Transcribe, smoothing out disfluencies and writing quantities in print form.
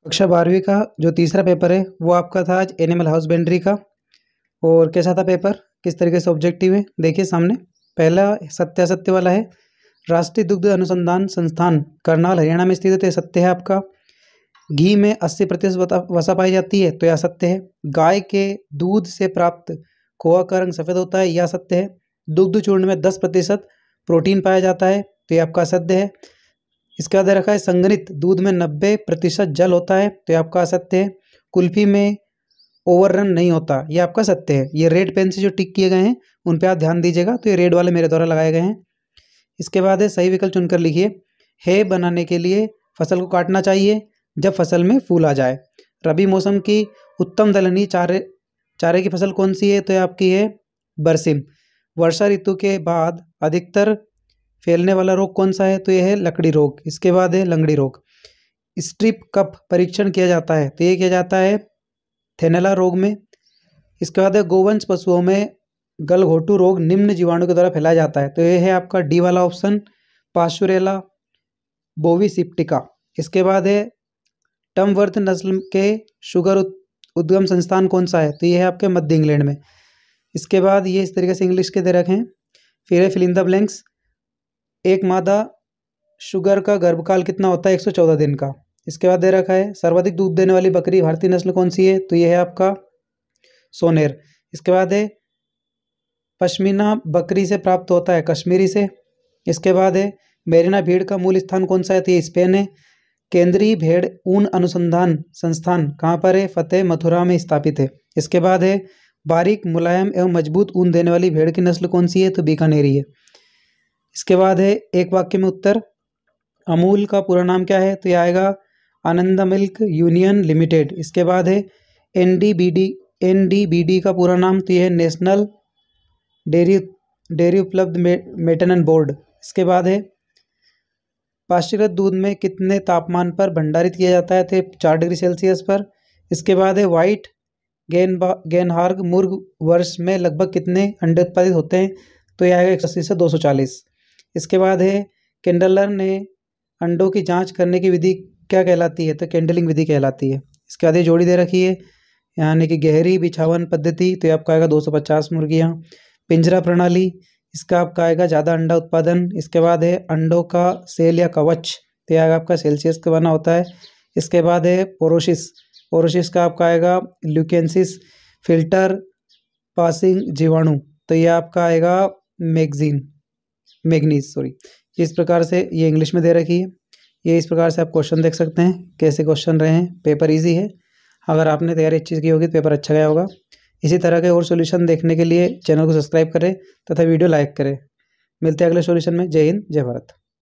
कक्षा 12वीं का जो तीसरा पेपर है वो आपका था आज एनिमल हाउसबेंड्री का। और कैसा था पेपर, किस तरीके से ऑब्जेक्टिव है, देखिए सामने। पहला सत्यासत्य वाला है। राष्ट्रीय दुग्ध अनुसंधान संस्थान करनाल हरियाणा में स्थित है, तो ये सत्य है आपका। घी में 80% वसा पाई जाती है, तो यह सत्य है। गाय के दूध से प्राप्त खोआ का रंग सफ़ेद होता है, यह सत्य है। दुग्ध चूर्ण में 10% प्रोटीन पाया जाता है, तो ये आपका सत्य है। इसके बाद रखा है संघनित दूध में 90% जल होता है, तो ये आपका असत्य है। कुल्फी में ओवररन नहीं होता, ये आपका सत्य है। ये रेड पेन से जो टिक किए गए हैं उन पे आप ध्यान दीजिएगा, तो ये रेड वाले मेरे द्वारा लगाए गए हैं। इसके बाद है सही विकल्प चुनकर लिखिए। है बनाने के लिए फसल को काटना चाहिए जब फसल में फूल आ जाए। रबी मौसम की उत्तम दलहनी चारे की फसल कौन सी है, तो ये आपकी है बरसिम। वर्षा ऋतु के बाद अधिकतर फैलने वाला रोग कौन सा है, तो यह है लकड़ी रोग। इसके बाद है लंगड़ी रोग। स्ट्रिप कप परीक्षण किया जाता है, तो ये किया जाता है थेनेला रोग में। इसके बाद है गोवंश पशुओं में गलघोटू रोग निम्न जीवाणु के द्वारा फैलाया जाता है, तो ये है आपका डी वाला ऑप्शन, पास्चुरेला बोविसिप्टिका। इसके बाद है टमवर्थ नस्ल के शुगर उद्गम संस्थान कौन सा है, तो ये है आपके मध्य इंग्लैंड में। इसके बाद ये इस तरीके से इंग्लिश के दे रखे हैं। फिर है फिल इन द ब्लैंक्स। एक मादा शुगर का गर्भकाल कितना होता है, 114 दिन का। इसके बाद दे रखा है सर्वाधिक दूध देने वाली बकरी भारतीय नस्ल कौन सी है, तो ये है आपका सोनेर। इसके बाद है पश्मीना बकरी से प्राप्त होता है कश्मीरी से। इसके बाद है मेरिना भेड़ का मूल स्थान कौन सा है, तो ये स्पेन है। केंद्रीय भेड़ ऊन अनुसंधान संस्थान कहाँ पर है, फतेह मथुरा में स्थापित है। इसके बाद है बारीक मुलायम एवं मजबूत ऊन देने वाली भेड़ की नस्ल कौन सी है, तो बीकानेरी है। इसके बाद है एक वाक्य में उत्तर। अमूल का पूरा नाम क्या है, तो ये आएगा आनंद मिल्क यूनियन लिमिटेड। इसके बाद है एनडीबीडी का पूरा नाम, तो ये है नेशनल डेयरी उपलब्ध मेंटेनेंस बोर्ड। इसके बाद है पाश्चुराइज्ड दूध में कितने तापमान पर भंडारित किया जाता है, थे 4 डिग्री सेल्सियस पर। इसके बाद है व्हाइट गेनहार्ग मुर्ग वर्ष में लगभग कितने अंडे उत्पादित होते हैं, तो यह आएगा 180 से 240। इसके बाद है केंडलर ने अंडों की जांच करने की विधि क्या कहलाती है, तो कैंडलिंग विधि कहलाती है। इसके बाद ये जोड़ी दे रखी है, यानी कि गहरी बिछावन पद्धति, तो ये आपका आएगा 250 मुर्गियाँ। पिंजरा प्रणाली, इसका आपका आएगा ज़्यादा अंडा उत्पादन। इसके बाद है अंडों का सेल या कवच, तो यह आपका सेल्सियस का बना होता है। इसके बाद है पोरोसिस का आपका आएगा ल्यूकेंसिस फिल्टर पासिंग जीवाणु, तो यह आपका आएगा मैग्नीज। इस प्रकार से ये इंग्लिश में दे रखी है। ये इस प्रकार से आप क्वेश्चन देख सकते हैं कैसे क्वेश्चन रहे हैं। पेपर इजी है, अगर आपने तैयारी अच्छी की होगी तो पेपर अच्छा गया होगा। इसी तरह के और सॉल्यूशन देखने के लिए चैनल को सब्सक्राइब करें तथा वीडियो लाइक करें। मिलते हैं अगले सॉल्यूशन में। जय हिंद, जय भारत।